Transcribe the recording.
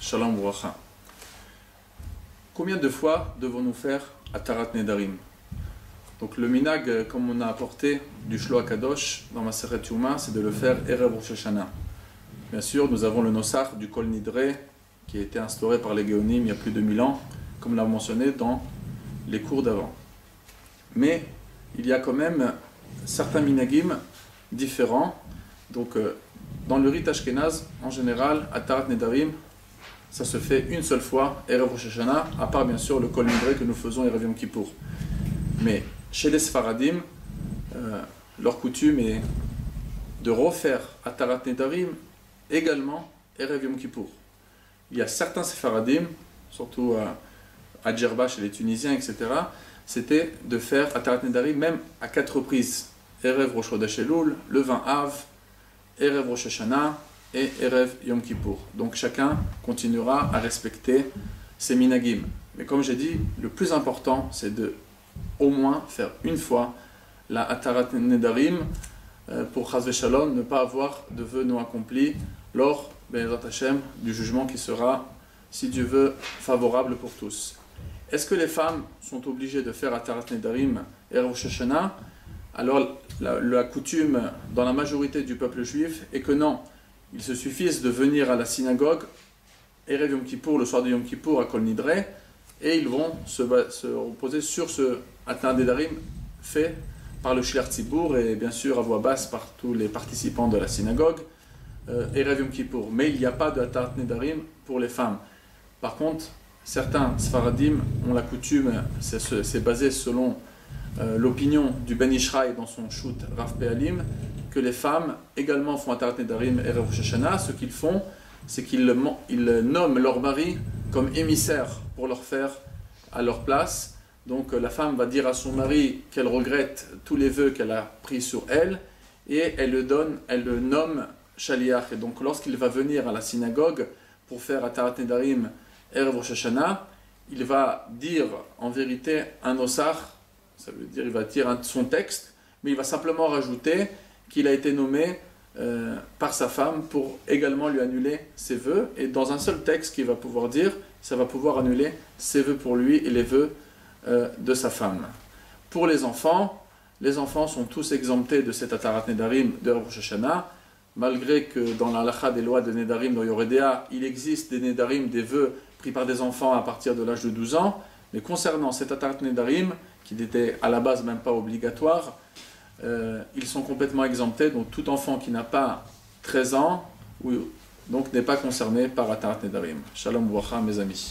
Shalom Bracha. Combien de fois devons-nous faire Atarat Nedarim? Donc le minag, comme on a apporté du Shlo HaKadosh dans Maseret Yuma, c'est de le faire Erev Rosh Hashanah. Bien sûr, nous avons le Nosach du Kol Nidre qui a été instauré par les Géonim il y a plus de 1000 ans, comme on l'a mentionné dans les cours d'avant. Mais il y a quand même certains minagim différents. Donc dans le rite Ashkenaz, en général, Atarat Nedarim, ça se fait une seule fois, Erev Rosh Hashanah, à part bien sûr le Kol Nidre que nous faisons Erev Yom Kippour. Mais chez les Sfaradim, leur coutume est de refaire Atarat Nedarim également Erev Yom Kippour. Il y a certains Sfaradim, surtout à Djerba chez les Tunisiens, etc., c'était de faire Atarat Nedarim même à 4 reprises. Erev Rosh Chodesh Elul, le 20 Av, Erev Rosh Hashanah et Erev Yom Kippour. Donc chacun continuera à respecter ses minagim. Mais comme j'ai dit, le plus important, c'est de au moins faire une fois la Atarat Nedarim pour Chas v'Shalom, ne pas avoir de vœux non accomplis lors Be'ezrat Hashem, du jugement qui sera, si Dieu veut, favorable pour tous. Est-ce que les femmes sont obligées de faire Atarat Nedarim et Rosh Hashanah? Alors la coutume dans la majorité du peuple juif est que non, il se suffise de venir à la synagogue Erev Yom Kippour, le soir de Yom Kippour à Kol Nidre, et ils vont se reposer sur ce Atarat Nedarim fait par le Shliach Tzibour et bien sûr à voix basse par tous les participants de la synagogue Erev Yom Kippour. Mais il n'y a pas de Atarat Nedarim pour les femmes. Par contre, certains Sfaradim ont la coutume, c'est basé selon l'opinion du Ben Ishraï dans son shoot Rav Pe'alim, que les femmes également font Atarat Nedarim et Erev Rosh Hashanah. Ce qu'ils font, c'est qu'ils nomment leur mari comme émissaire pour leur faire à leur place. Donc la femme va dire à son mari qu'elle regrette tous les vœux qu'elle a pris sur elle et elle le nomme Shaliach. Et donc lorsqu'il va venir à la synagogue pour faire Atarat Nedarim et Erev Rosh Hashanah, il va dire en vérité un osach, ça veut dire il va dire son texte, mais il va simplement rajouter qu'il a été nommé par sa femme pour également lui annuler ses vœux. Et dans un seul texte qu'il va pouvoir dire, ça va pouvoir annuler ses vœux pour lui et les vœux de sa femme. Pour les enfants sont tous exemptés de cet Atarat Nedarim de Rosh Hashanah, malgré que dans la halakha des lois de Nedarim dans Yoredea, il existe des Nedarim, des vœux pris par des enfants à partir de l'âge de 12 ans. Mais concernant cet Atarat Nedarim, qui n'était à la base même pas obligatoire, ils sont complètement exemptés. Donc tout enfant qui n'a pas 13 ans donc n'est pas concerné par Atarat Nedarim. Shalom Bracha mes amis.